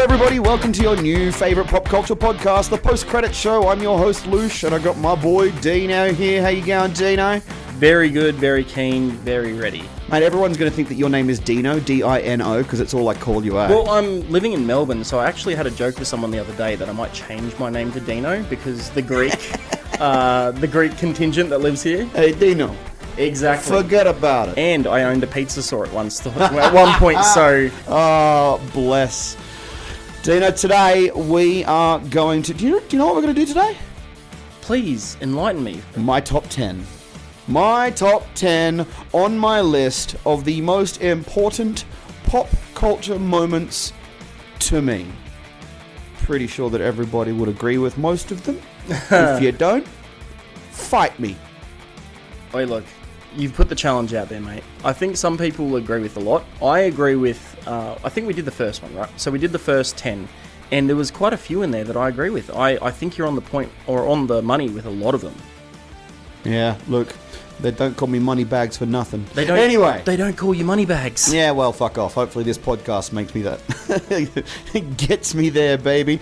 everybody, welcome to your new favourite pop culture podcast, the Post-Credit Show. I'm your host, Loosh, and I got my boy Dino here. How you going, Dino? Very good, very keen, very ready. Mate, everyone's going to think that your name is Dino, D-I-N-O, because it's all I call you, eh? Well, I'm living in Melbourne, so I actually had a joke with someone the other day that I might change my name to Dino, because the Greek contingent that lives here. Hey, Dino. Exactly. Forget about it. And I owned a pizza store at one point, so... Oh, bless. Dino, today we are going to... Do you know what we're going to do today? Please, enlighten me. My top 10. My top 10 on my list of the most important pop culture moments to me. Pretty sure that everybody would agree with most of them. If you don't, fight me. Wait, look. You've put the challenge out there, mate. I think some people will agree with a lot. I agree with... I think we did the first one, right? So we did the first 10. And there was quite a few in there that I agree with. I think you're on the point, or on the money with a lot of them. Yeah, look... They don't call me money bags for nothing. They don't. Anyway. They don't call you money bags. Yeah, well, fuck off. Hopefully this podcast makes me that. It gets me there, baby.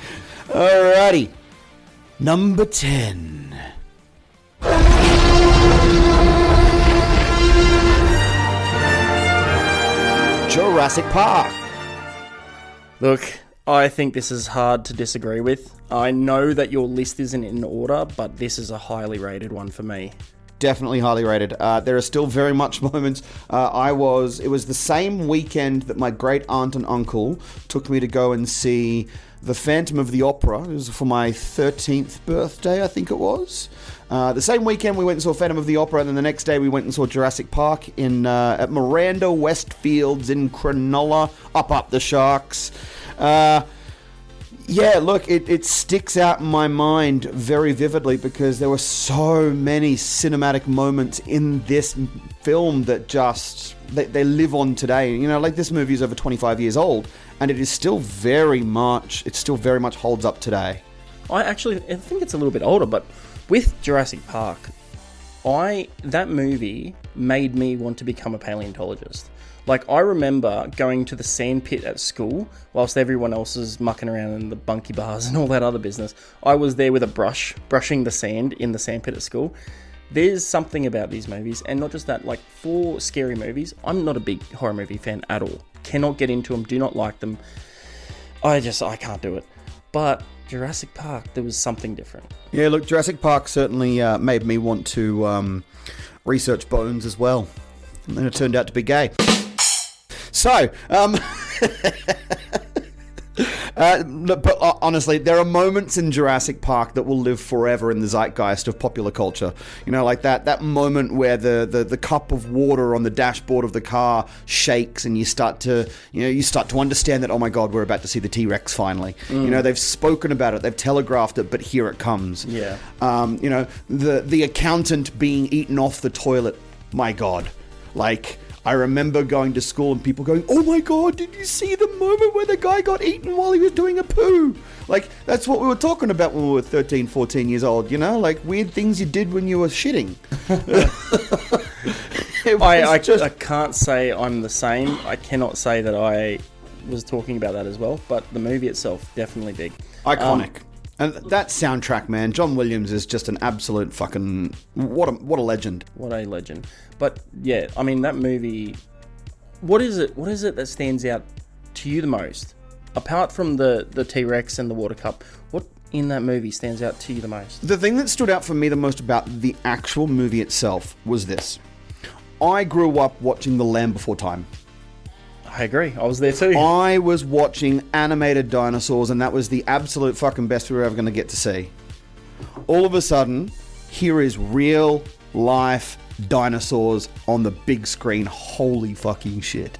Alrighty. Number 10. Jurassic Park. Look, I think this is hard to disagree with. I know that your list isn't in order, but this is a highly rated one for me. Definitely highly rated. There are still very much moments. It was the same weekend that my great aunt and uncle took me to go and see The Phantom of the Opera. It was for my 13th birthday, I think it was. The same weekend we went and saw Phantom of the Opera, and then the next day we went and saw Jurassic Park at Miranda Westfields in Cronulla, up the Sharks. Yeah, look, it sticks out in my mind very vividly because there were so many cinematic moments in this film that just, they live on today. You know, like this movie is over 25 years old and it still very much holds up today. I think it's a little bit older, but with Jurassic Park, that movie made me want to become a paleontologist. Like, I remember going to the sand pit at school, whilst everyone else is mucking around in the bunkie bars and all that other business. I was there with a brush, brushing the sand in the sand pit at school. There's something about these movies, and not just that, like, for scary movies, I'm not a big horror movie fan at all. Cannot get into them, do not like them. I can't do it. But Jurassic Park, there was something different. Yeah, look, Jurassic Park certainly made me want to research bones as well. And then it turned out to be gay. So, but honestly, there are moments in Jurassic Park that will live forever in the zeitgeist of popular culture. You know, like that moment where the cup of water on the dashboard of the car shakes and you start to understand that, oh my God, we're about to see the T-Rex finally. You know, they've spoken about it, they've telegraphed it, but here it comes. Yeah. You know, the accountant being eaten off the toilet. My God. Like... I remember going to school and people going, oh my God, did you see the moment where the guy got eaten while he was doing a poo? Like, that's what we were talking about when we were 13, 14 years old, you know? Like, weird things you did when you were shitting. I can't say I'm the same. I cannot say that I was talking about that as well, but the movie itself, definitely big. Iconic. And that soundtrack, man, John Williams is just an absolute fucking... What a legend. What a legend. But, yeah, I mean, that movie... What is it that stands out to you the most? Apart from the T-Rex and the water cup, what in that movie stands out to you the most? The thing that stood out for me the most about the actual movie itself was this. I grew up watching The Land Before Time. I agree. I was there too. I was watching animated dinosaurs, and that was the absolute fucking best we were ever going to get to see. All of a sudden, here is real life dinosaurs on the big screen. Holy fucking shit.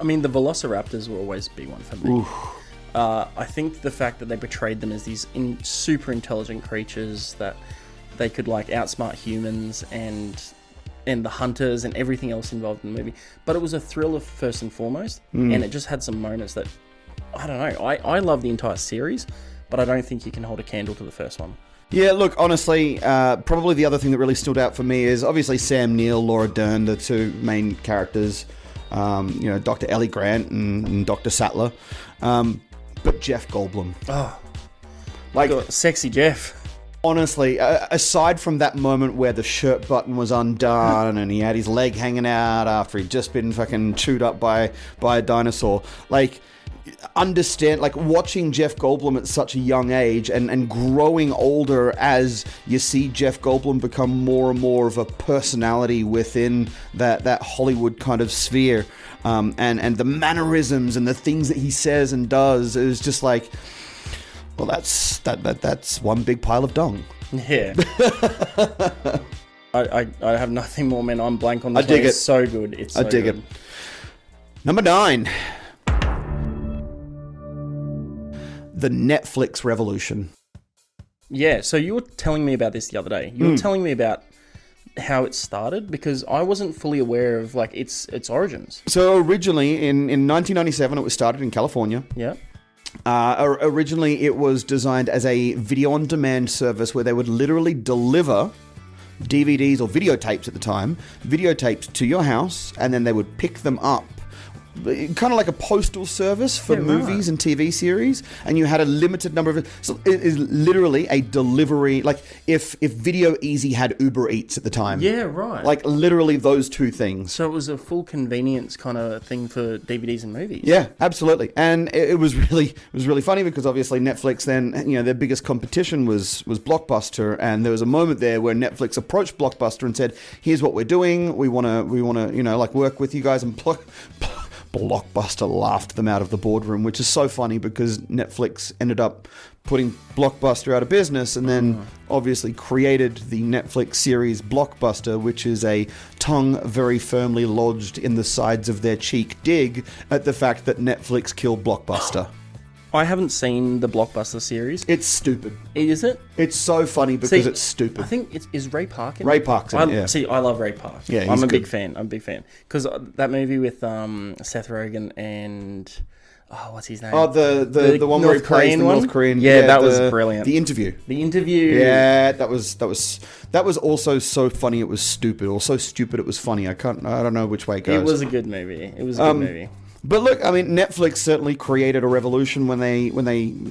I mean, the Velociraptors will always be one for me. I think the fact that they portrayed them as these super intelligent creatures that they could like outsmart humans and the hunters and everything else involved in the movie. But it was a thriller first and foremost, and it just had some moments that, I don't know, I love the entire series, but I don't think you can hold a candle to the first one. Yeah, look, honestly, probably the other thing that really stood out for me is obviously Sam Neill, Laura Dern, the two main characters, Dr. Ellie Grant and Dr. Sattler. but Jeff Goldblum. Oh, Like, sexy Jeff. honestly, aside from that moment where the shirt button was undone and he had his leg hanging out after he'd just been fucking chewed up by a dinosaur, like, understand, like, watching Jeff Goldblum at such a young age and growing older as you see Jeff Goldblum become more and more of a personality within that Hollywood kind of sphere, and the mannerisms and the things that he says and does, it was just like, well, that's one big pile of dung. Yeah. I have nothing more, man. I'm blank on this. I dig one. it. It's so good. It's so I dig good. it. Number 9. The Netflix revolution. Yeah, so you were telling me about this the other day. You were telling me about how it started, because I wasn't fully aware of, like, its origins. So originally, in 1997, it was started in California. Yeah. Originally, it was designed as a video-on-demand service where they would literally deliver DVDs or videotapes at the time, videotapes to your house, and then they would pick them up. Kind of like a postal service for movies and TV series, and you had a limited number of. So it is literally a delivery, like if Video Easy had Uber Eats at the time. Yeah, right. Like literally those two things. So it was a full convenience kind of thing for DVDs and movies. Yeah, absolutely. And it was really funny because obviously Netflix then, their biggest competition was Blockbuster, and there was a moment there where Netflix approached Blockbuster and said, "Here's what we're doing. We want to like work with you guys." And Blockbuster laughed them out of the boardroom, which is so funny because Netflix ended up putting Blockbuster out of business and then obviously created the Netflix series Blockbuster, which is a tongue very firmly lodged in the sides of their cheek dig at the fact that Netflix killed Blockbuster. I haven't seen the Blockbuster series. It's stupid. Is it? It's so funny because it's stupid. I think is Ray Park in it? Ray Park's in it, yeah. See, I love Ray Park. Yeah, he's I'm a good. big fan. Because that movie with Seth Rogen and what's his name? Oh, the one where he plays the North Korean. Yeah, that was brilliant. The Interview. The Interview. Yeah, that was also so funny it was stupid, or so stupid it was funny. I don't know which way it goes. It was a good movie. It was a good movie. But look, I mean, Netflix certainly created a revolution when they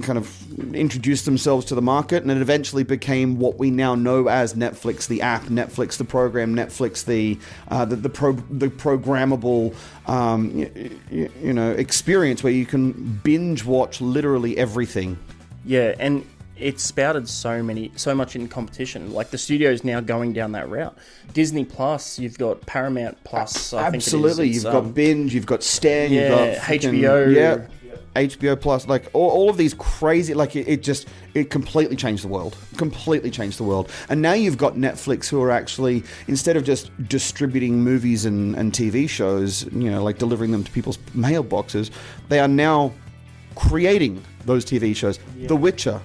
kind of introduced themselves to the market, and it eventually became what we now know as Netflix, the app, Netflix, the program, Netflix, the programmable, experience where you can binge watch literally everything. Yeah, and it's spouted so much in competition. Like the studio's now going down that route. Disney Plus, you've got Paramount Plus. Absolutely, you've got Binge, you've got Stan, you've got HBO. Yeah, HBO Plus, like all of these crazy, like it completely changed the world. Completely changed the world. And now you've got Netflix who are actually, instead of just distributing movies and TV shows, like delivering them to people's mailboxes, they are now creating those TV shows. Yeah. The Witcher.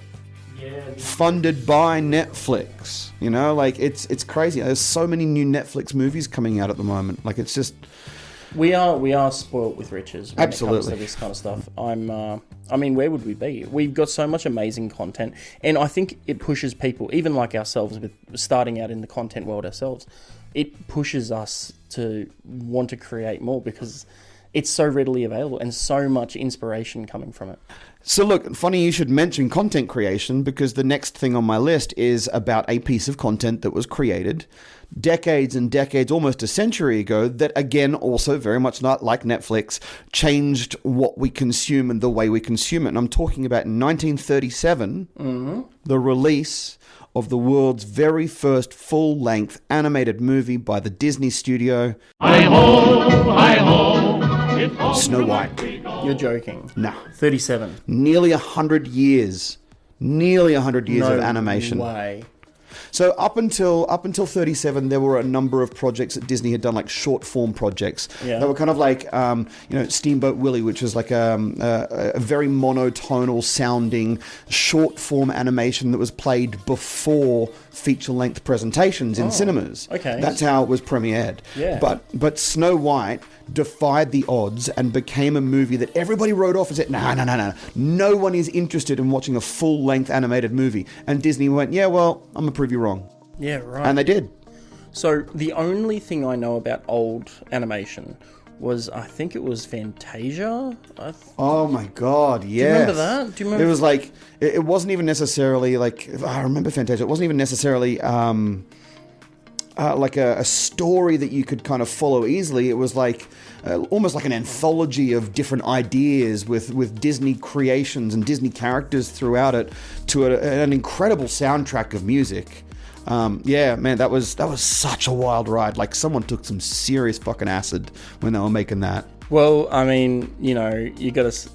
Funded by Netflix, like it's crazy. There's so many new Netflix movies coming out at the moment. Like it's just we are spoilt with riches when Absolutely. It comes to this kind of stuff. I mean, where would we be? We've got so much amazing content, and I think it pushes people, even like ourselves, with starting out in the content world ourselves. It pushes us to want to create more because it's so readily available and so much inspiration coming from it. So look, funny you should mention content creation, because the next thing on my list is about a piece of content that was created decades and decades, almost a century ago, that again, also very much not like Netflix, changed what we consume and the way we consume it. And I'm talking about in 1937, the release of the world's very first full-length animated movie by the Disney studio, Snow White. You're joking. Nah. 37. Nearly 100 years. Of animation. No way. So up until 37, there were a number of projects that Disney had done, like short form projects. Yeah. They were kind of like, Steamboat Willie, which was like a very monotonal sounding short form animation that was played before feature length presentations in cinemas. Okay. That's how it was premiered. Yeah. But Snow White defied the odds and became a movie that everybody wrote off and said, no. No one is interested in watching a full-length animated movie. And Disney went, yeah, well, I'm going to prove you wrong. Yeah, right. And they did. So the only thing I know about old animation was, I think it was Fantasia. Oh my God, yes. Do you remember that? Do you remember? It was like, it wasn't even necessarily like, I remember Fantasia. It wasn't even necessarily like a story that you could kind of follow easily. It was like almost like an anthology of different ideas with Disney creations and Disney characters throughout it, to an incredible soundtrack of music. Yeah, man, that was such a wild ride. Like, someone took some serious fucking acid when they were making that. Well, I mean, you know, you got to...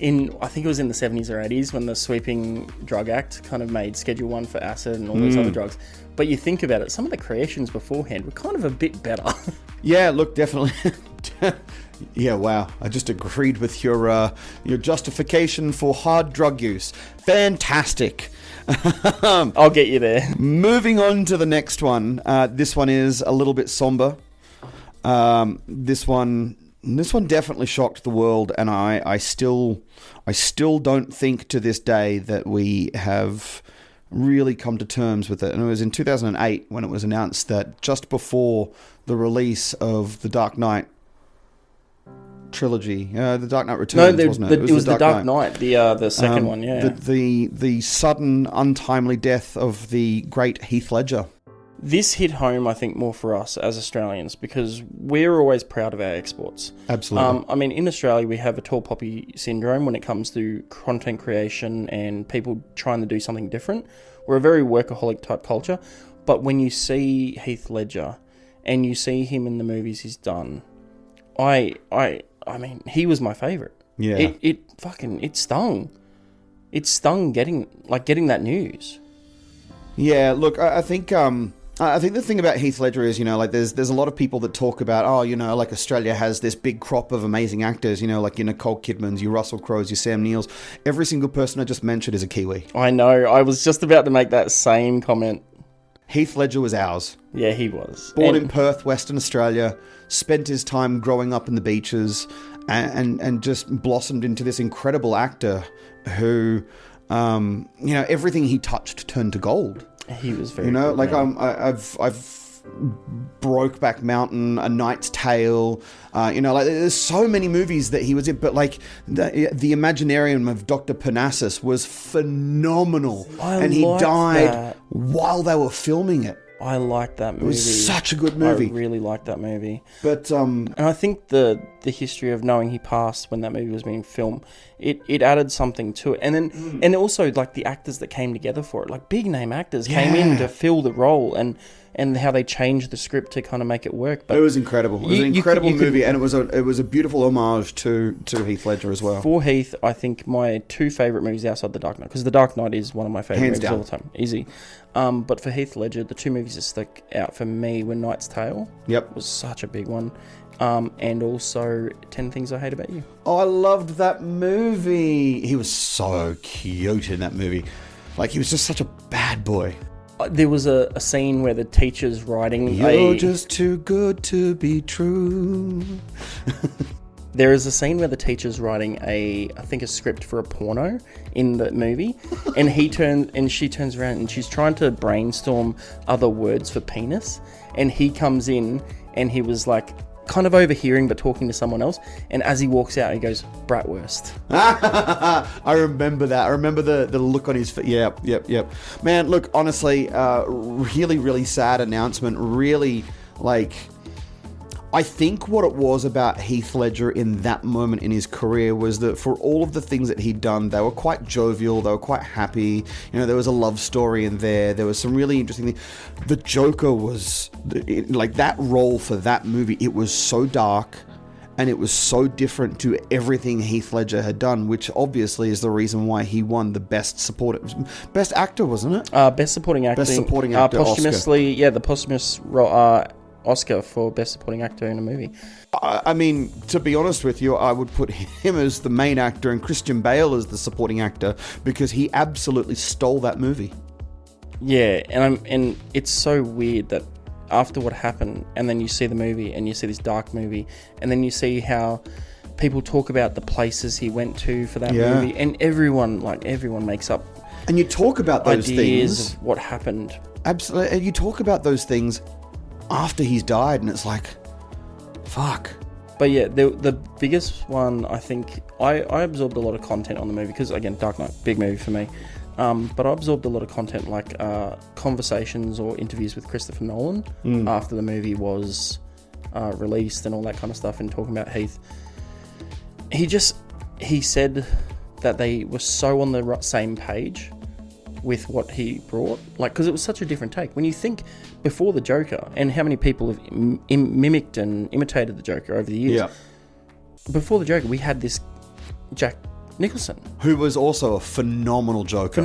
I think it was in the 70s or 80s when the Sweeping Drug Act kind of made Schedule 1 for acid and all those other drugs. But you think about it, some of the creations beforehand were kind of a bit better. Yeah, look, definitely. Yeah, wow. I just agreed with your justification for hard drug use. Fantastic. I'll get you there. Moving on to the next one. This one is a little bit somber. This one definitely shocked the world, and I still don't think to this day that we have really come to terms with it. And it was in 2008 when it was announced that just before the release of the Dark Knight trilogy, the Dark Knight Returns, wasn't it? It was the Dark Knight, the second one, yeah. The sudden, untimely death of the great Heath Ledger. This hit home, I think, more for us as Australians, because we're always proud of our exports. Absolutely. I mean, in Australia, we have a tall poppy syndrome when it comes to content creation and people trying to do something different. We're a very workaholic type culture. But when you see Heath Ledger and you see him in the movies he's done, I mean, he was my favourite. Yeah. It stung. It stung getting that news. Yeah, look, I think the thing about Heath Ledger is, you know, like there's a lot of people that talk about, oh, you know, like Australia has this big crop of amazing actors, you know, like your Nicole Kidmans, your Russell Crowes, your Sam Neils. Every single person I just mentioned is a Kiwi. I know. I was just about to make that same comment. Heath Ledger was ours. Yeah, he was. Born in Perth, Western Australia, spent his time growing up in the beaches, and just blossomed into this incredible actor who, you know, everything he touched turned to gold. He was very, you know, good, like man. I've Brokeback Mountain, A Knight's Tale, you know, like there's so many movies that he was in, but like the Imaginarium of Dr. Parnassus was phenomenal, and he died while they were filming it. I like that movie. It was such a good movie. I really liked that movie. But and I think the history of knowing he passed when that movie was being filmed, it added something to it. And then and also like the actors that came together for it, like big name actors came in to fill the role, and how they changed the script to kind of make it work. But it was incredible. It was an incredible movie, and it was a beautiful homage to Heath Ledger as well. For Heath, I think my two favourite movies outside The Dark Knight, because The Dark Knight is one of my favourite movies of all time. Easy. But for Heath Ledger, the two movies that stuck out for me were Knight's Tale. Yep. Was such a big one. And also 10 Things I Hate About You. Oh, I loved that movie. He was so cute in that movie. Like, he was just such a bad boy. There was a scene where the teacher's writing You're just too good to be true. There is a scene where the teacher's writing I think a script for a porno in the movie, and she turns around and she's trying to brainstorm other words for penis, and he comes in and he was like kind of overhearing but talking to someone else, and as he walks out he goes, "Bratwurst." I remember that. I remember the look on his face. Yep. Man, look, honestly, really, really sad announcement. Really, like, I think what it was about Heath Ledger in that moment in his career was that for all of the things that he'd done, they were quite jovial, they were quite happy. You know, there was a love story in there. There was some really interesting things. The Joker was, like, that role for that movie, it was so dark and it was so different to everything Heath Ledger had done, which obviously is the reason why he won the best actor, wasn't it? Best supporting actor. Best supporting actor posthumously, Oscar. Yeah, the posthumous Oscar for Best Supporting Actor in a Movie. I mean, to be honest with you, I would put him as the main actor and Christian Bale as the supporting actor, because he absolutely stole that movie. Yeah, and it's so weird that after what happened, and then you see the movie, and you see this dark movie, and then you see how people talk about the places he went to for that movie, and everyone makes up. And you talk about those ideas things of what happened. Absolutely, you talk about those things after he's died, and it's like, fuck. But yeah, the biggest one, I think, I absorbed a lot of content on the movie because, again, Dark Knight, big movie for me. But I absorbed a lot of content like conversations or interviews with Christopher Nolan after the movie was released and all that kind of stuff, and talking about Heath. He said that they were so on the same page with what he brought, like, because it was such a different take. When you think before the Joker, and how many people have mimicked and imitated the Joker over the years. Yeah. Before the Joker, we had this Jack Nicholson, who was also a phenomenal Joker.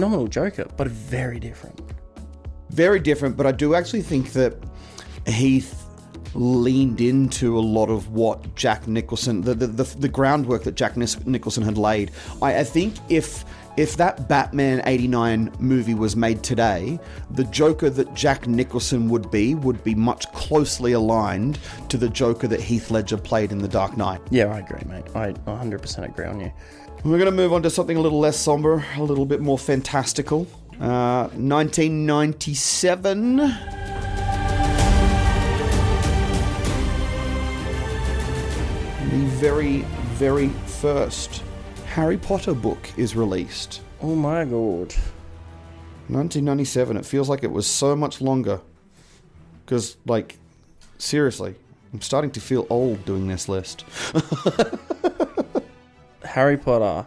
But very different. Very different, but I do actually think that Heath leaned into a lot of what Jack Nicholson, the groundwork that Jack Nicholson had laid. I think if that Batman 89 movie was made today, the Joker that Jack Nicholson would be much closely aligned to the Joker that Heath Ledger played in The Dark Knight. Yeah, I agree, mate. I 100% agree on you. We're going to move on to something a little less somber, a little bit more fantastical. 1997. The very, very first Harry Potter book is released. Oh my god. 1997. It feels like it was so much longer. Because, like, seriously, I'm starting to feel old doing this list. Harry Potter.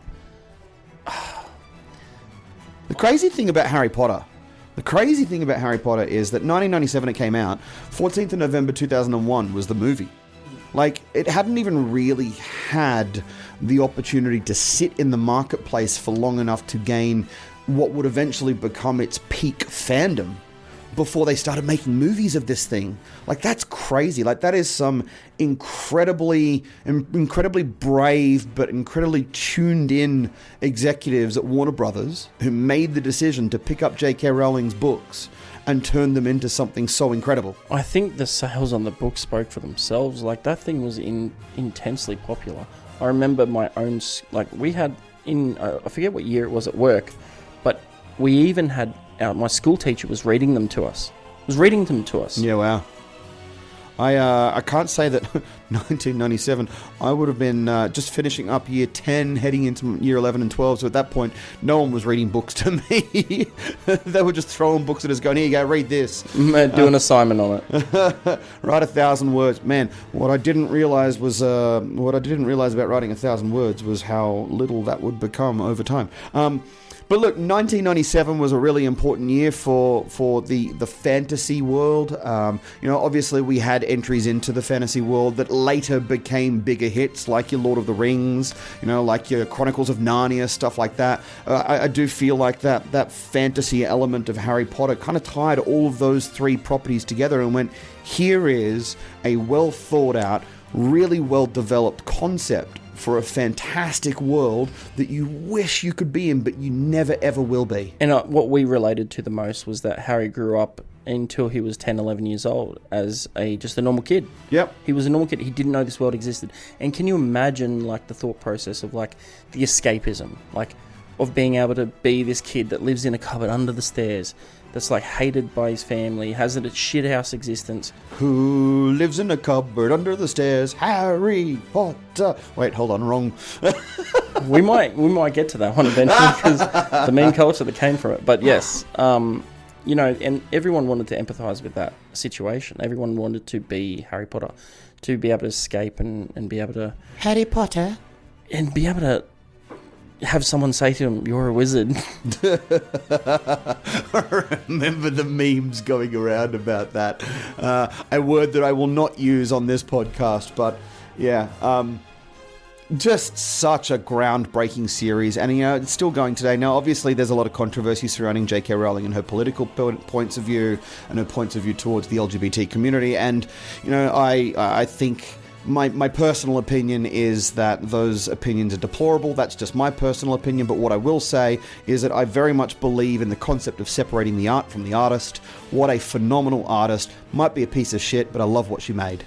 The crazy thing about Harry Potter is that 1997 it came out, 14th of November 2001 was the movie. Like, it hadn't even really had the opportunity to sit in the marketplace for long enough to gain what would eventually become its peak fandom before they started making movies of this thing. Like, that's crazy. Like, that is some incredibly brave but incredibly tuned in executives at Warner Brothers who made the decision to pick up J.K. Rowling's books and turn them into something so incredible. I think the sales on the book spoke for themselves. Like, that thing was intensely popular. I remember my own, like, we had in, I forget what year it was at work, but we even had, my school teacher was reading them to us. Yeah, wow. I can't say that 1997, I would have been just finishing up year 10, heading into year 11 and 12, so at that point, no one was reading books to me. They were just throwing books at us going, here you go, read this. Do an assignment on it. Write 1,000 words. Man, what I didn't realize about writing 1,000 words was how little that would become over time. But look, 1997 was a really important year for the fantasy world. Obviously we had entries into the fantasy world that later became bigger hits, like your Lord of the Rings, like your Chronicles of Narnia, stuff like that. I do feel like that fantasy element of Harry Potter kind of tied all of those three properties together and went, here is a well thought out, really well developed concept for a fantastic world that you wish you could be in, but you never ever will be. And what we related to the most was that Harry grew up until he was 10, 11 years old as just a normal kid. Yep. He was a normal kid. He didn't know this world existed. And can you imagine, like, the thought process of, like, the escapism, like, of being able to be this kid that lives in a cupboard under the stairs, that's, like, hated by his family, has a shithouse existence. Who lives in a cupboard under the stairs? Harry Potter. Wait, hold on, wrong. we might get to that one eventually, because the meme culture that came from it. But yes, and everyone wanted to empathise with that situation. Everyone wanted to be Harry Potter, to be able to escape and be able to... Harry Potter. And be able to have someone say to him, "You're a wizard." I remember the memes going around about that. A word that I will not use on this podcast, but yeah, just such a groundbreaking series, and it's still going today. Now, obviously, there's a lot of controversy surrounding J.K. Rowling and her political points of view and her points of view towards the LGBT community, and I think. My personal opinion is that those opinions are deplorable. That's just my personal opinion. But what I will say is that I very much believe in the concept of separating the art from the artist. What a phenomenal artist. Might be a piece of shit, but I love what she made.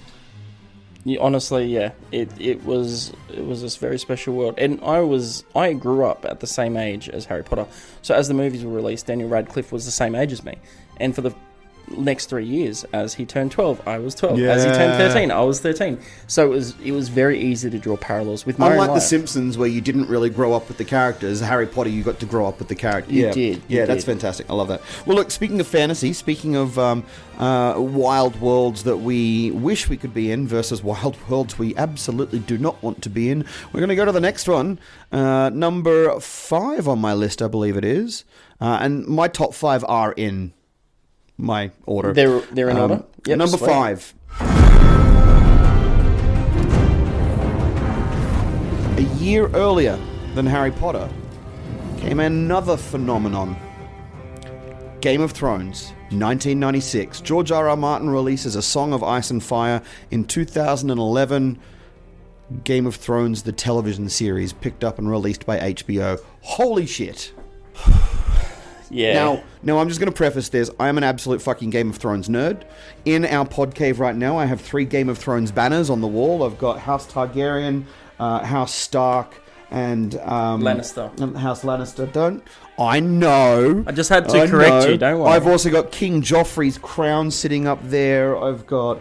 Honestly, yeah. It was this very special world. And I grew up at the same age as Harry Potter. So as the movies were released, Daniel Radcliffe was the same age as me. And for the next 3 years, as he turned 12, I was 12. As he turned 13, I was 13. So it was very easy to draw parallels with my own Unlike The life. Simpsons, where you didn't really grow up with the characters, Harry Potter, you got to grow up with the characters. You did. Yeah, that's fantastic. I love that. Well, look, speaking of fantasy, speaking of wild worlds that we wish we could be in versus wild worlds we absolutely do not want to be in, we're going to go to the next one. Number 5 on my list, I believe it is. And my top 5 are in my order. They're in order? Yep, number sweet. 5. A year earlier than Harry Potter came another phenomenon. Game of Thrones, 1996. George R.R. Martin releases A Song of Ice and Fire in 2011. Game of Thrones, the television series, picked up and released by HBO. Holy shit. Yeah. Now I'm just going to preface this. I am an absolute fucking Game of Thrones nerd. In our pod cave right now, I have 3 Game of Thrones banners on the wall. I've got House Targaryen, House Stark, and Lannister. House Lannister. I know. I just had to correct you, don't worry. I've also got King Joffrey's crown sitting up there. I've got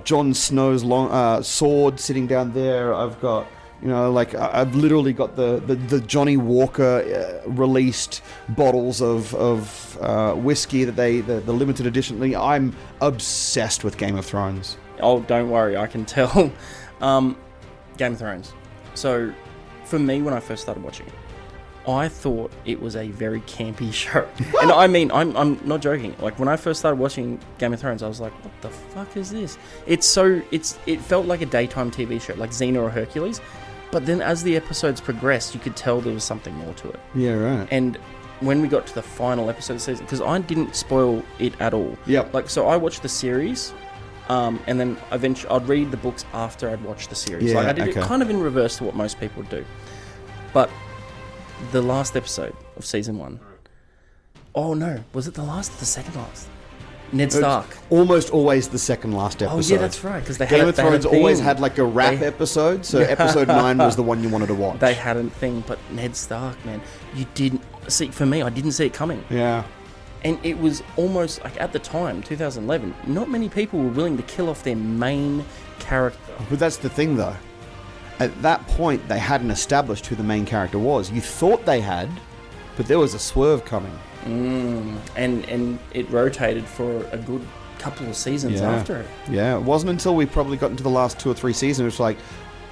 Jon Snow's long sword sitting down there. I've got, I've literally got the Johnny Walker released bottles of whiskey that the limited edition. I'm obsessed with Game of Thrones. Oh, don't worry, I can tell. Game of Thrones. So, for me, when I first started watching it, I thought it was a very campy show. And I mean, I'm not joking. Like, when I first started watching Game of Thrones, I was like, what the fuck is this? It felt like a daytime TV show, like Xena or Hercules. But then as the episodes progressed, you could tell there was something more to it. Yeah, right. And when we got to the final episode of the season, because I didn't spoil it at all. Yep. Like, so I watched the series, and then eventually I'd read the books after I'd watched the series. Yeah, like, I did okay. it kind of in reverse to what most people do. But the last episode of season 1. Oh no, was it the last or the second last? Ned Stark. It's almost always the second last episode. Oh yeah, that's right. Because Game of Thrones always had like a wrap episode, so episode 9 was the one you wanted to watch. They had a thing, but Ned Stark, man, you didn't see. For me, I didn't see it coming. Yeah. And it was almost like, at the time, 2011, not many people were willing to kill off their main character. But that's the thing, though. At that point, they hadn't established who the main character was. You thought they had, but there was a swerve coming. And it rotated for a good couple of seasons after it. Yeah, it wasn't until we probably got into the last 2 or 3 seasons, it was like,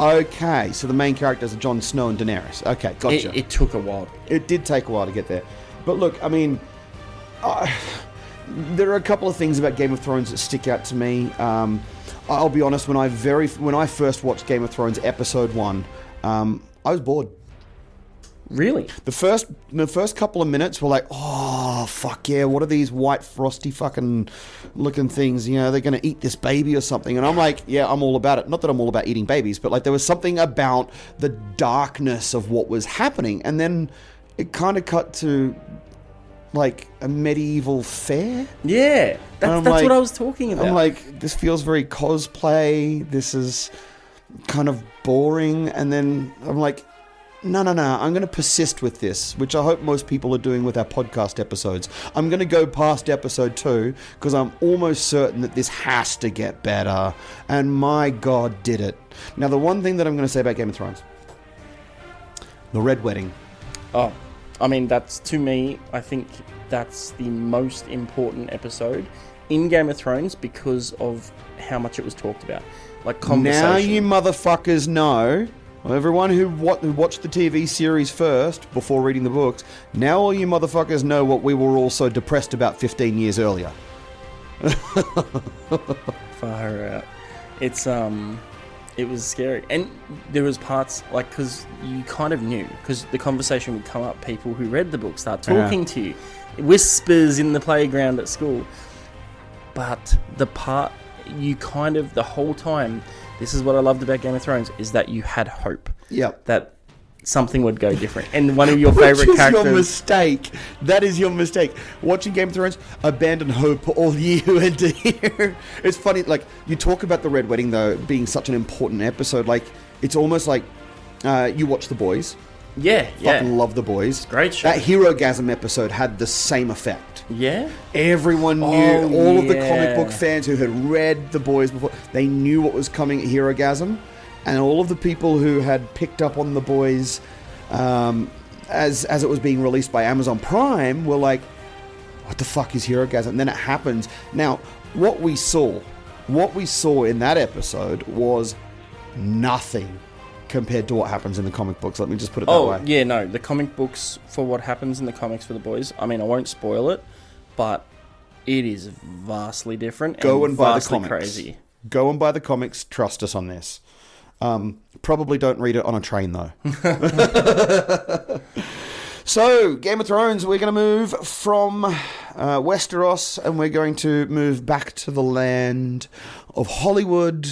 okay, so the main characters are Jon Snow and Daenerys. Okay, gotcha. It took a while. It did take a while to get there. But look, I mean, there are a couple of things about Game of Thrones that stick out to me. I'll be honest, when I first watched Game of Thrones episode 1, I was bored. Really? The first couple of minutes were like, oh, fuck yeah, what are these white, frosty fucking looking things? You know, they're going to eat this baby or something. And I'm like, yeah, I'm all about it. Not that I'm all about eating babies, but like there was something about the darkness of what was happening. And then it kind of cut to like a medieval fair. Yeah, that's like, what I was talking about. I'm like, this feels very cosplay. This is kind of boring. And then I'm like, no, I'm going to persist with this, which I hope most people are doing with our podcast episodes. I'm going to go past episode 2 because I'm almost certain that this has to get better. And my God, did it. Now, the one thing that I'm going to say about Game of Thrones, the Red Wedding. Oh, I mean, that's, to me, I think that's the most important episode in Game of Thrones because of how much it was talked about. Like, conversation. Now you motherfuckers know... Everyone who watched the TV series first, before reading the books, now all you motherfuckers know what we were all so depressed about 15 years earlier. Far out. It was scary. And there was parts, like, because you kind of knew, because the conversation would come up, people who read the book start talking to you. Whispers in the playground at school. But the part, you kind of, the whole time... This is what I loved about Game of Thrones, is that you had hope. Yep. That something would go different. And one of your favourite characters... Your mistake. That is your mistake. Watching Game of Thrones, abandon hope all year you enter here. It's funny, like, you talk about the Red Wedding, though, being such an important episode. Like, it's almost like you watch The Boys. Yeah. Fucking love The Boys. Great show. That Hero-gasm episode had the same effect. Yeah? Everyone knew. Oh, All of the yeah. comic book fans who had read The Boys before, they knew what was coming at Herogasm. And all of the people who had picked up on The Boys as it was being released by Amazon Prime were like, what the fuck is Herogasm? And then it happens. Now, what we saw in that episode was nothing compared to what happens in the comic books. Let me just put it that way. Oh, yeah, no. The comic books, for what happens in the comics for The Boys, I mean, I won't spoil it, but it is vastly different. Go and buy the vastly comics. Crazy. Go and buy the comics. Trust us on this. Probably don't read it on a train, though. So, Game of Thrones, we're going to move from Westeros, and we're going to move back to the land of Hollywood.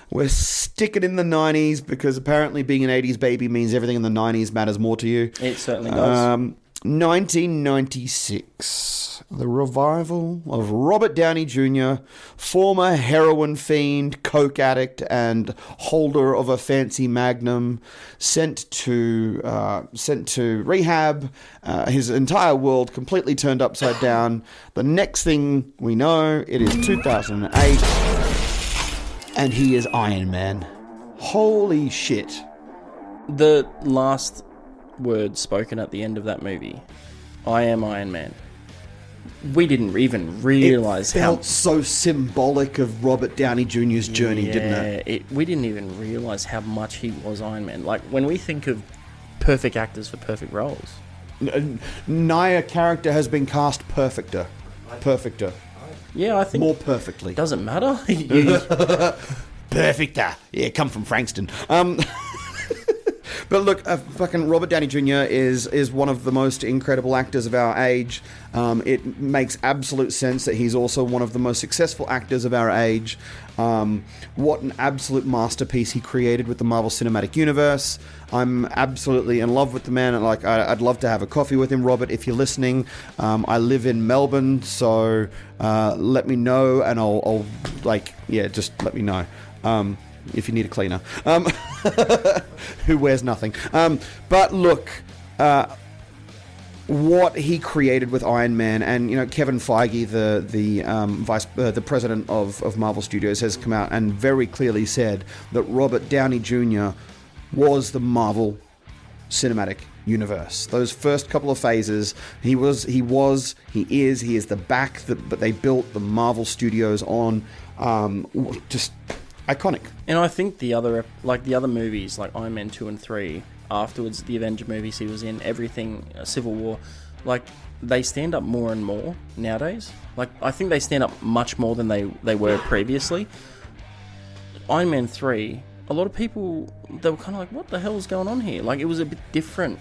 We're sticking in the 90s, because apparently being an 80s baby means everything in the 90s matters more to you. It certainly does. 1996, the revival of Robert Downey Jr., former heroin fiend, coke addict, and holder of a fancy Magnum, sent to rehab. His entire world completely turned upside down. The next thing we know, it is 2008, and he is Iron Man. Holy shit! The last words spoken at the end of that movie, I am Iron Man. We didn't even realize it felt so symbolic of Robert Downey Jr.'s journey, didn't it? We didn't even realize how much he was Iron Man. Like, when we think of perfect actors for perfect roles, Neither character has been cast perfecter. yeah, I think More perfectly. doesn't matter. Perfecter. Yeah, come from Frankston. But look, fucking Robert Downey Jr. is one of the most incredible actors of our age. It makes absolute sense that he's also one of the most successful actors of our age. What an absolute masterpiece he created with the Marvel Cinematic Universe. I'm absolutely in love with the man. Like, I'd love to have a coffee with him, Robert, if you're listening. I live in Melbourne, so let me know, and I'll just let me know. If you need a cleaner. Who wears nothing. But look, what he created with Iron Man, and Kevin Feige, the president of Marvel Studios, has come out and very clearly said that Robert Downey Jr. was the Marvel Cinematic Universe. Those first couple of phases, he is the back that they built the Marvel Studios on. Just iconic. And I think the other movies, like Iron Man 2 and 3, afterwards, the Avenger movies he was in, everything, Civil War, like, they stand up more and more nowadays. Like, I think they stand up much more than they were previously. Iron Man 3, a lot of people, they were kind of like, what the hell is going on here? Like, it was a bit different.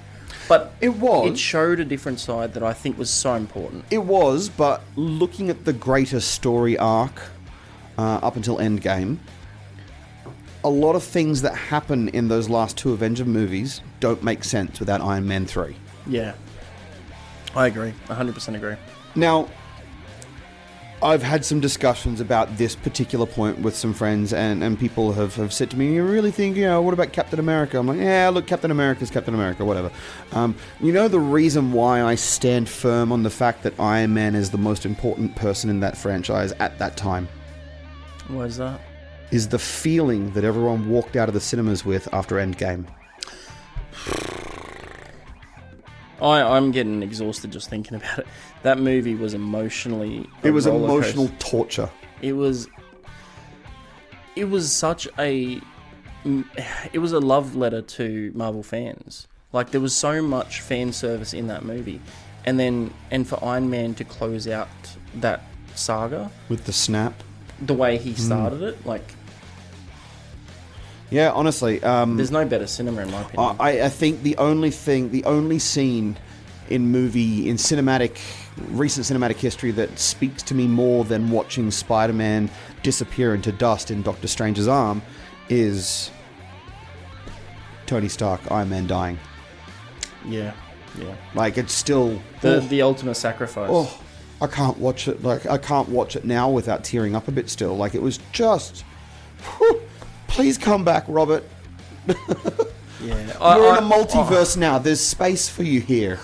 But it showed a different side that I think was so important. It was, but looking at the greater story arc up until Endgame, a lot of things that happen in those last two Avenger movies don't make sense without Iron Man 3. Yeah. I agree. 100% agree. Now, I've had some discussions about this particular point with some friends, and people have said to me, you really think, what about Captain America? I'm like, yeah, look, Captain America's Captain America, whatever. The reason why I stand firm on the fact that Iron Man is the most important person in that franchise at that time? Why is that? Is the feeling that everyone walked out of the cinemas with after Endgame. I'm getting exhausted just thinking about it. That movie was emotionally... It was emotional torture. It was such a... It was a love letter to Marvel fans. Like, there was so much fan service in that movie. And for Iron Man to close out that saga... With the snap. The way he started it, like... Yeah, honestly, there's no better cinema in my opinion. I think the only scene in recent cinematic history that speaks to me more than watching Spider-Man disappear into dust in Doctor Strange's arm is Tony Stark, Iron Man dying. Yeah. Like, it's still the ultimate sacrifice. Oh, I can't watch it. Like, I can't watch it now without tearing up a bit. Still, like, it was just. Whew, please come back, Robert. Yeah, You're in a multiverse now. There's space for you here.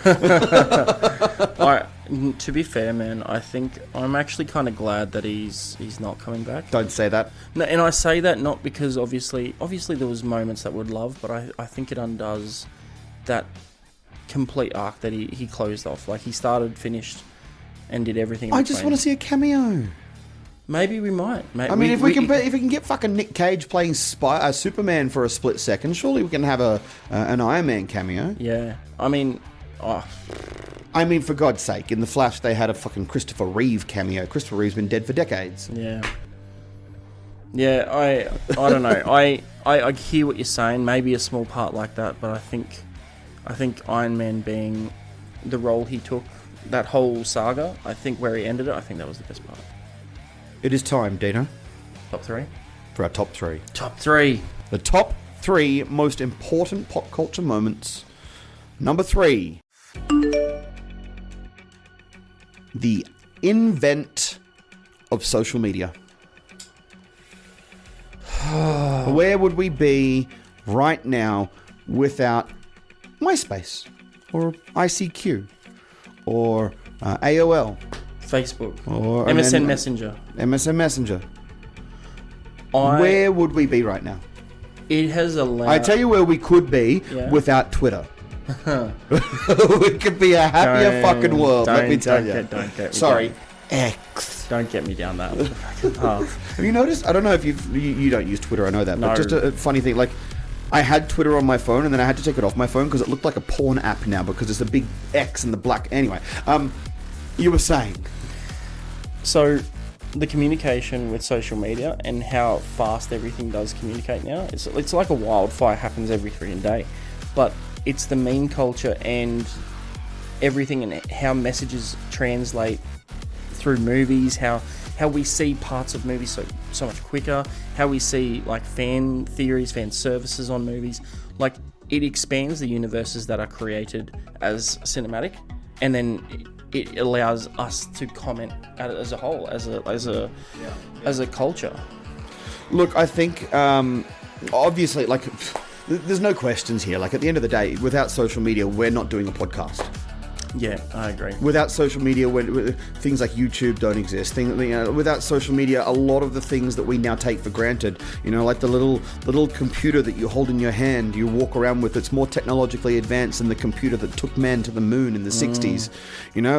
To be fair, man, I think I'm actually kind of glad that he's not coming back. Don't say that. No, and I say that not because obviously there was moments that would love, but I think it undoes that complete arc that he closed off. Like, he started, finished, and did everything. I just want to see a cameo. Maybe we might. I mean, if we can get fucking Nick Cage playing Superman for a split second, surely we can have an Iron Man cameo. Yeah, I mean, for God's sake, in The Flash they had a fucking Christopher Reeve cameo. Christopher Reeve's been dead for decades. Yeah. Yeah, I don't know. I hear what you're saying. Maybe a small part like that, but I think Iron Man being the role he took, that whole saga, I think where he ended it, I think that was the best part. It is time, Dino. Top 3? For our top 3. Top 3. The top 3 most important pop culture moments. Number 3. The invent of social media. Where would we be right now without MySpace or ICQ or AOL? Facebook. Or MSN Messenger. MSN Messenger. Where would we be right now? It has allowed... I tell you where we could be without Twitter. It could be a happier fucking world, let me tell you. Sorry, X. Don't get me down that path. Have you noticed? I don't know if you don't use Twitter, I know that, but just a funny thing, like, I had Twitter on my phone and then I had to take it off my phone because it looked like a porn app now because it's a big X and the black... Anyway, you were saying... So, the communication with social media and how fast everything does communicate now, it's like a wildfire, happens every 3 day. But it's the meme culture and everything and how messages translate through movies, how we see parts of movies so much quicker, how we see like fan theories, fan services on movies. Like, it expands the universes that are created as cinematic, and then it allows us to comment at it as a whole, as a culture. Look, I think obviously, like, there's no questions here. Like, at the end of the day, without social media, we're not doing a podcast. Yeah, I agree. Without social media, things like YouTube don't exist. Without social media, a lot of the things that we now take for granted, like the little computer that you hold in your hand, you walk around with, it's more technologically advanced than the computer that took man to the moon in the 60s.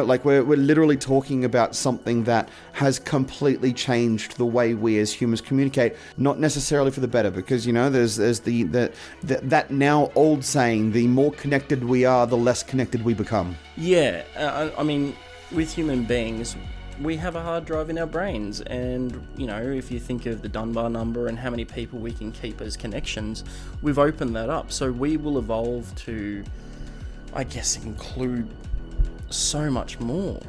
Like, we're literally talking about something that has completely changed the way we as humans communicate, not necessarily for the better, because, there's that now old saying, the more connected we are, the less connected we become. Yeah, I mean, with human beings, we have a hard drive in our brains, and, if you think of the Dunbar number and how many people we can keep as connections, we've opened that up. So we will evolve to, I guess, include so much more.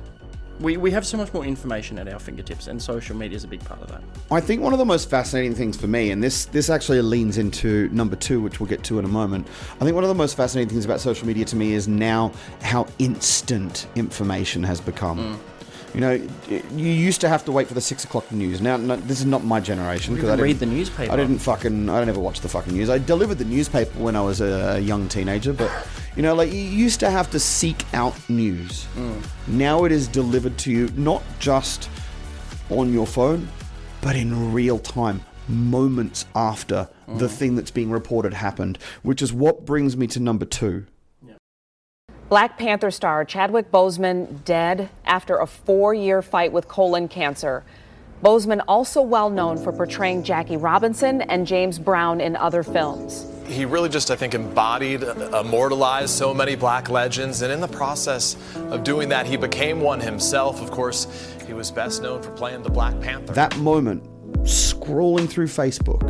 We have so much more information at our fingertips, and social media is a big part of that. I think one of the most fascinating things for me, and this actually leans into number 2, which we'll get to in a moment. I think one of the most fascinating things about social media to me is now how instant information has become. You used to have to wait for the 6 o'clock news. Now, no, this is not my generation. Because I didn't read the newspaper. I don't ever watch the fucking news. I delivered the newspaper when I was a young teenager, but, you used to have to seek out news. Now it is delivered to you, not just on your phone, but in real time, moments after the thing that's being reported happened, which is what brings me to number 2. Black Panther star Chadwick Boseman dead after a 4-year fight with colon cancer. Boseman also well known for portraying Jackie Robinson and James Brown in other films. He really just, I think, embodied, immortalized so many black legends, and in the process of doing that, he became one himself. Of course, he was best known for playing the Black Panther. That moment, scrolling through Facebook,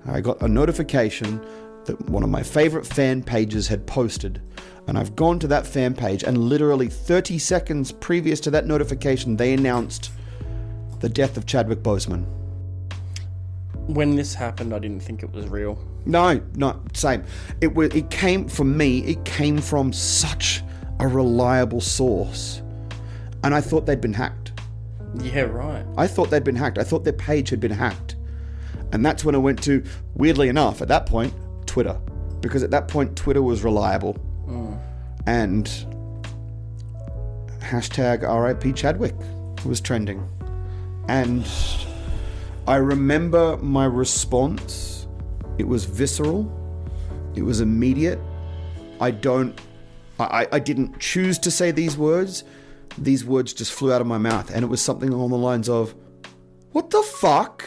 I got a notification that one of my favorite fan pages had posted. And I've gone to that fan page, and literally 30 seconds previous to that notification, they announced the death of Chadwick Boseman. When this happened, I didn't think it was real. No, same. It came from such a reliable source. And I thought they'd been hacked. Yeah, right. I thought they'd been hacked. I thought their page had been hacked. And that's when I went to, weirdly enough, at that point, Twitter. Because at that point, Twitter was reliable. And hashtag RIP Chadwick was trending. And I remember my response. It was visceral. It was immediate. I didn't choose to say these words. These words just flew out of my mouth. And it was something along the lines of, what the fuck?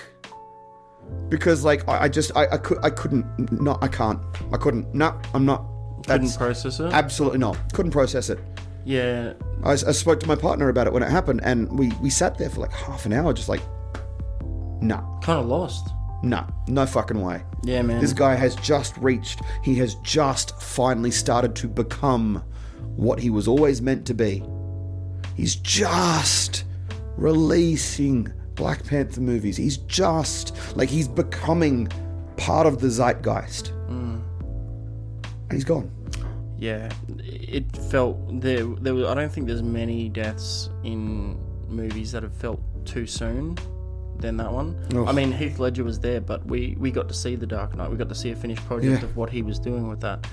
Because like, I couldn't, no, I can't. I couldn't. No, I'm not. Couldn't process it? Absolutely not. Couldn't process it. Yeah. I spoke to my partner about it when it happened, and we sat there for like half an hour just like, nah. Kind of lost. Nah, no fucking way. Yeah, man. This guy has just he has just finally started to become what he was always meant to be. He's just releasing Black Panther movies. He's just, like, he's becoming part of the zeitgeist. And he's gone. Yeah, it felt there was, I don't think there's many deaths in movies that have felt too soon than that one. Oh. I mean, Heath Ledger was there, but we got to see The Dark Knight. We got to see a finished project of what he was doing with that.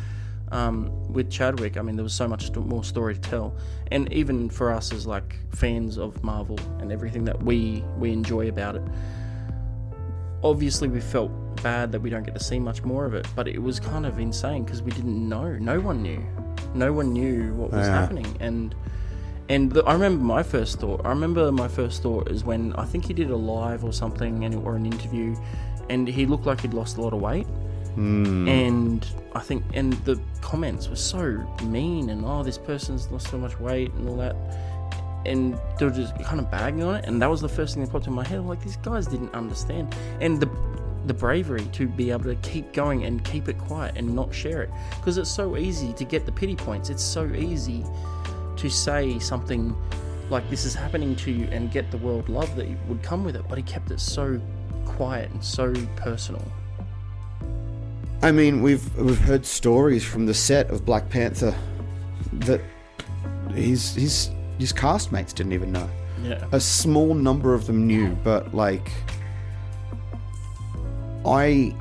With Chadwick, I mean, there was so much more story to tell. And even for us as like fans of Marvel and everything that we enjoy about it, obviously we felt bad that we don't get to see much more of it, but it was kind of insane because we didn't know. No one knew what was happening. And I remember my first thought is when I think he did a live or something or an interview, and he looked like he'd lost a lot of weight. And I think, and the comments were so mean, and this person's lost so much weight and all that, and they were just kind of bagging on it, and that was the first thing that popped in my head. I'm like, these guys didn't understand, and the bravery to be able to keep going and keep it quiet and not share it, because it's so easy to get the pity points. It's so easy to say something like this is happening to you and get the world love that would come with it, but he kept it so quiet and so personal. I mean, we've heard stories from the set of Black Panther that his castmates didn't even know. Yeah. A small number of them knew, but like, I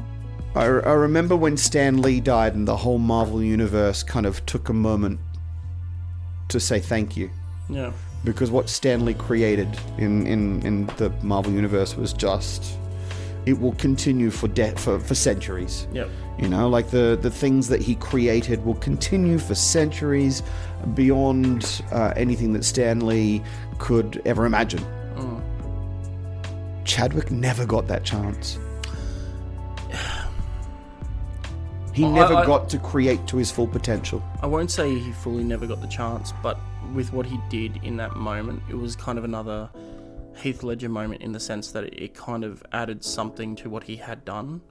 remember when Stan Lee died and the whole Marvel universe kind of took a moment to say thank you. Yeah. Because what Stan Lee created in the Marvel universe was just, it will continue for centuries. Yep. You know, like the things that he created will continue for centuries beyond anything that Stan Lee could ever imagine. Chadwick never got that chance. He never got to create to his full potential. I won't say he fully never got the chance, but with what he did in that moment, it was kind of another Heath Ledger moment in the sense that it kind of added something to what he had done.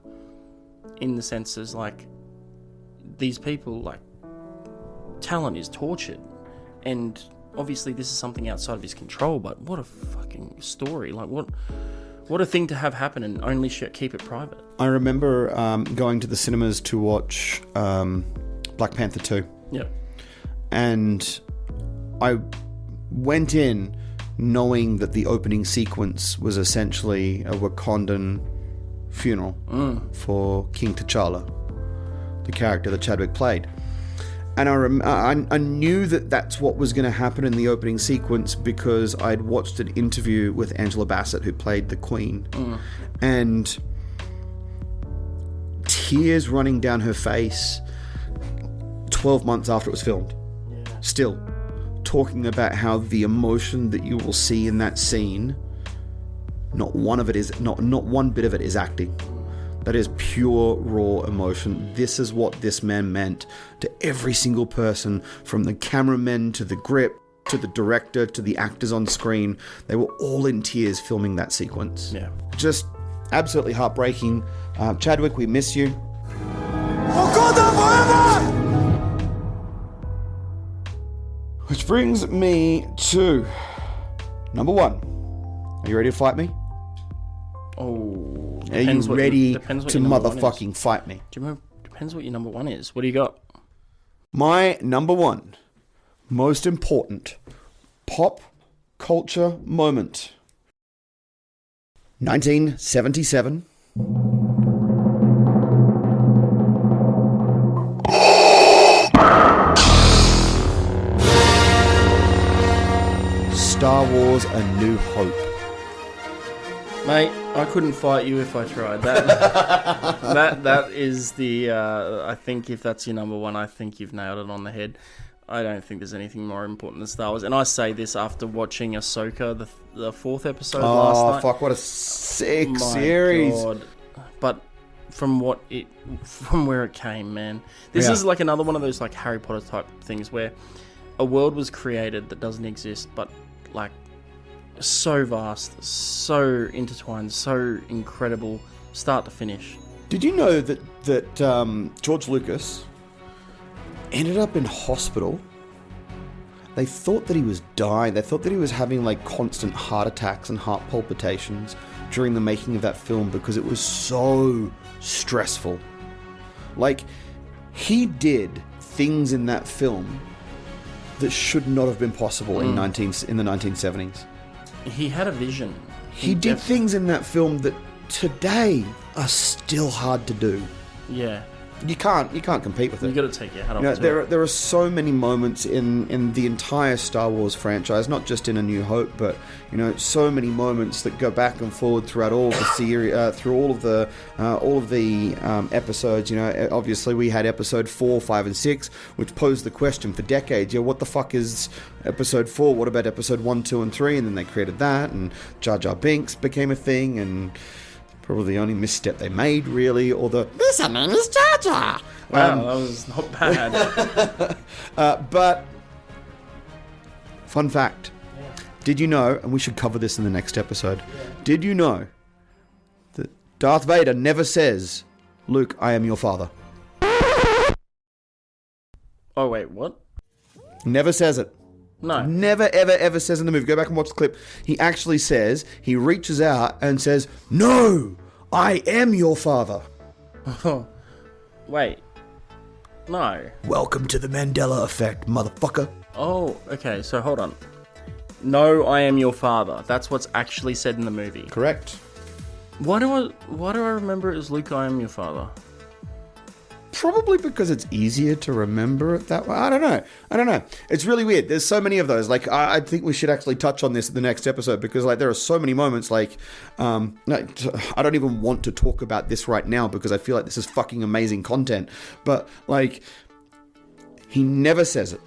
In the sense as like, these people, like, talent is tortured, and obviously this is something outside of his control, but what a fucking story. Like, what a thing to have happen and only keep it private. I remember going to the cinemas to watch Black Panther 2. Yep. And I went in knowing that the opening sequence was essentially a Wakandan funeral for King T'Challa, the character that Chadwick played. And I knew that that's what was going to happen in the opening sequence because I'd watched an interview with Angela Bassett, who played the Queen, and tears running down her face 12 months after it was filmed. Still talking about how the emotion that you will see in that scene, not one bit of it is acting. That is pure, raw emotion. This is what this man meant to every single person, from the cameramen to the grip, to the director, to the actors on screen. They were all in tears filming that sequence. Yeah. Just absolutely heartbreaking. Chadwick, we miss you. Wakanda forever! Which brings me to number 1. Are you ready to fight me? Oh, Are you ready to motherfucking fight me? Do you remember? Depends what your number 1 is. What do you got? My number 1 most important pop culture moment. 1977. Wars: A New Hope. Mate, I couldn't fight you if I tried. That is the. I think if that's your number one, I think you've nailed it on the head. I don't think there's anything more important than Star Wars, and I say this after watching Ahsoka, the 4th episode last night. Oh fuck! What a sick series! God. But from where it came, man, this is like another one of those like Harry Potter type things where a world was created that doesn't exist, but like. So vast, so intertwined, so incredible, start to finish. Did you know that George Lucas ended up in hospital? They thought that he was dying. They thought that he was having like constant heart attacks and heart palpitations during the making of that film because it was so stressful. Like, he did things in that film that should not have been possible in the 1970s. He had a vision. He did things in that film that today are still hard to do. Yeah. You can't compete with it. You got to take your hat off. There are so many moments in the entire Star Wars franchise, not just in A New Hope, but so many moments that go back and forward throughout all of the series, through all of the episodes. Obviously we had episode 4, 5, and 6, which posed the question for decades. What the fuck is episode 4? What about episode 1, 2, and 3? And then they created that, and Jar Jar Binks became a thing, and probably the only misstep they made, really, or this name is Jar Jar. Wow, that was not bad. But, fun fact, did you know, and we should cover this in the next episode, did you know that Darth Vader never says, "Luke, I am your father"? Oh, wait, what? Never says it. No. Never, ever, ever says in the movie. Go back and watch the clip. He actually says, he reaches out and says, "No, I am your father." Wait. No. Welcome to the Mandela effect, motherfucker. Oh, okay, so hold on. No, I am your father. That's what's actually said in the movie. Correct. Why do I remember it as Luke, I am your father? Probably because it's easier to remember it that way. I don't know. It's really weird. There's so many of those. Like, I think we should actually touch on this in the next episode because, like, there are so many moments. Like, no, I don't even want to talk about this right now because I feel like this is fucking amazing content. But, like, he never says it.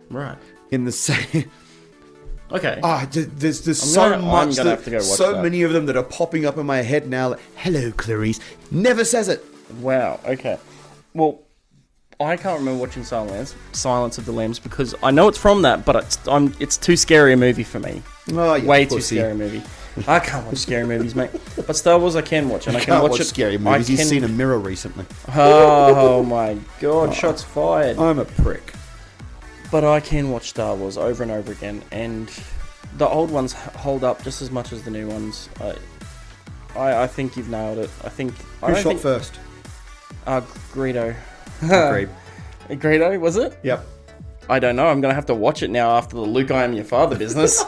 Right. In the same. Okay. There's so much. I'm gonna have to go watch so that. many of them that are popping up in my head now. Like, hello, Clarice. Never says it. Wow. Okay. Well, I can't remember watching Silence of the Lambs because I know it's from that, but it's too scary a movie for me. Oh, yeah, way too scary movie. I can't watch scary movies, mate. But Star Wars I can watch, and I can watch it. Scary movies. He's seen a mirror recently. Oh my god! Shots fired. I'm a prick. But I can watch Star Wars over and over again, and the old ones hold up just as much as the new ones. I think you've nailed it. Who shot first? Greedo. Agreed. Greedo, was it? Yep. I don't know. I'm going to have to watch it now after the Luke, I am your father business.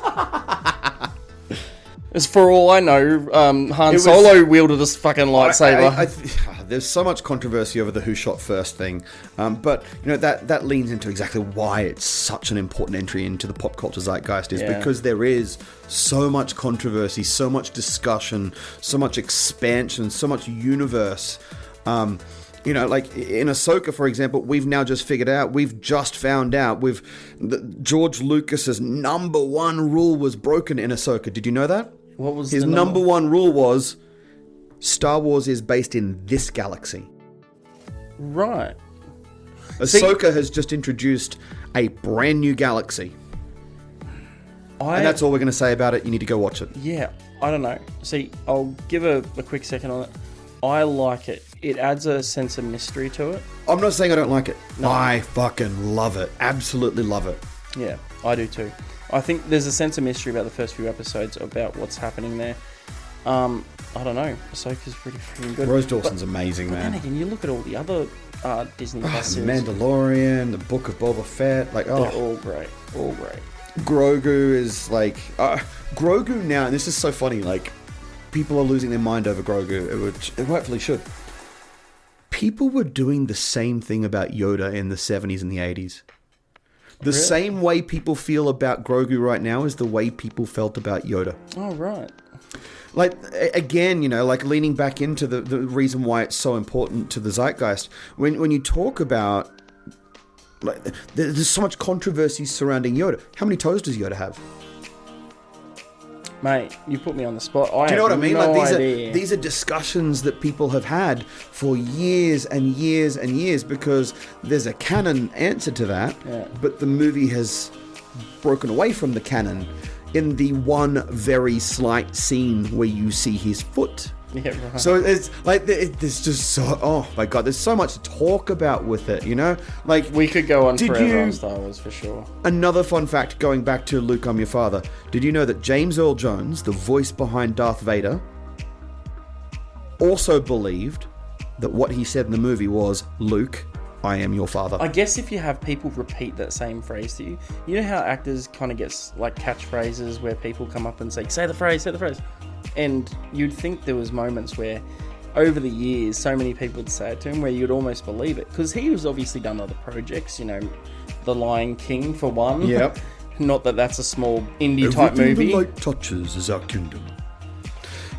As for all I know, Han Solo wielded this fucking lightsaber. There's so much controversy over the who shot first thing, but that leans into exactly why it's such an important entry into the pop culture zeitgeist is because there is so much controversy, so much discussion, so much expansion, so much universe. Like in Ahsoka, for example, we've just found out, George Lucas's number one rule was broken in Ahsoka. Did you know that? What was his number one rule was Star Wars is based in this galaxy. Right. Ahsoka has just introduced a brand new galaxy. And that's all we're going to say about it. You need to go watch it. Yeah, I don't know. See, I'll give a quick second on it. I like it. It adds a sense of mystery to it. I'm not saying I don't like it. No. I fucking love it. Absolutely love it. Yeah, I do too. I think there's a sense of mystery about the first few episodes about what's happening there. I don't know. Ahsoka's pretty freaking good. Rose Dawson's amazing, man. Then again, you look at all the other Disney Plus series. Mandalorian, the Book of Boba Fett. They're all great. All great. Grogu is like... Grogu now, and this is so funny, like... People are losing their mind over Grogu, which they rightfully should. People were doing the same thing about Yoda in the 70s and the 80s. The same way people feel about Grogu right now is the way people felt about Yoda. Oh, right. Like, again, like leaning back into the reason why it's so important to the zeitgeist. When you talk about, like, there's so much controversy surrounding Yoda. How many toes does Yoda have? Mate, you put me on the spot. Do you know what I mean? No Like idea. these are discussions that people have had for years and years and years because there's a canon answer to that, but the movie has broken away from the canon in the one very slight scene where you see his foot. Yeah, right. So it's like there's just so, oh my god, there's so much to talk about with it, Like, we could go on did forever you- on Star Wars for sure. Another fun fact, going back to Luke, I'm your father. Did you know that James Earl Jones, the voice behind Darth Vader, also believed that what he said in the movie was, Luke, I am your father. I guess if you have people repeat that same phrase to you, you know how actors kind of get like catchphrases where people come up and say the phrase. And you'd think there was moments where, over the years, so many people would say it to him where you'd almost believe it. Because he was obviously done other projects, The Lion King for one. Yep. Not that that's a small indie type movie. The light touches is our kingdom.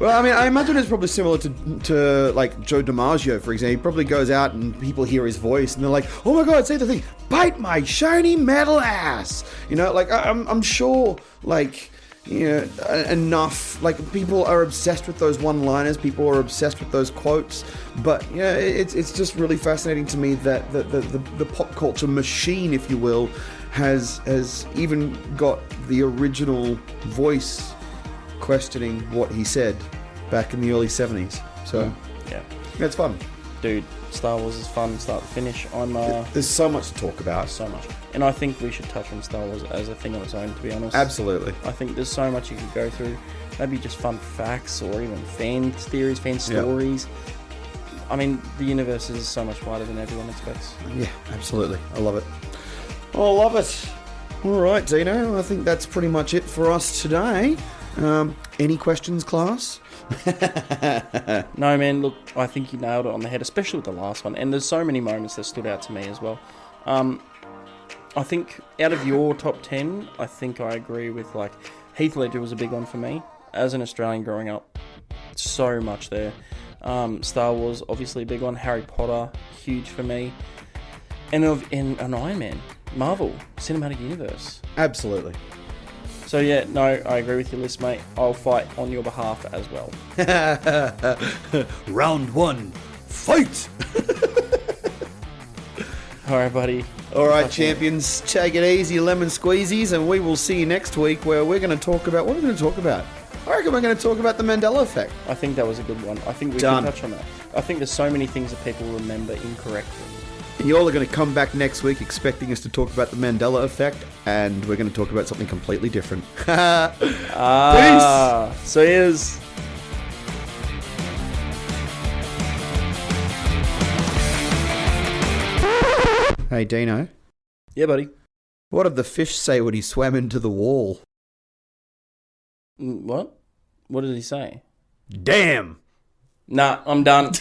Well, I mean, I imagine it's probably similar to like Joe DiMaggio, for example. He probably goes out and people hear his voice and they're like, "Oh my god, say the thing, bite my shiny metal ass." I'm sure, like, enough. Like, people are obsessed with those one-liners. People are obsessed with those quotes. But it's just really fascinating to me that the pop culture machine, if you will, has even got the original voice questioning what he said back in the early 70s. So, yeah, it's fun. Dude, Star Wars is fun start to finish. There's so much to talk about. So much. And I think we should touch on Star Wars as a thing on its own, to be honest. Absolutely. I think there's so much you could go through. Maybe just fun facts or even fan theories, fan stories. Yep. I mean, the universe is so much wider than everyone expects. Yeah, absolutely. I love it. I love it. All right, Dino. I think that's pretty much it for us today. Any questions, class? No, man, look, I think you nailed it on the head, especially with the last one. And there's so many moments that stood out to me as well. I think out of your top 10, I think I agree with, like, Heath Ledger was a big one for me. As an Australian growing up, so much there. Star Wars, obviously a big one. Harry Potter, huge for me. And an Iron Man, Marvel, Cinematic Universe. Absolutely. So yeah, no, I agree with your list, mate. I'll fight on your behalf as well. Round 1, fight! Alright, buddy. Alright, champions, take it easy, lemon squeezies, and we will see you next week where we're going to talk about... What are we going to talk about? I reckon we're going to talk about the Mandela effect. I think that was a good one. I think we can touch on that. I think there's so many things that people remember incorrectly. And you all are going to come back next week expecting us to talk about the Mandela effect, and we're going to talk about something completely different. Peace! So here's... Hey, Dino. Yeah, buddy. What did the fish say when he swam into the wall? What? What did he say? Damn! Nah, I'm done.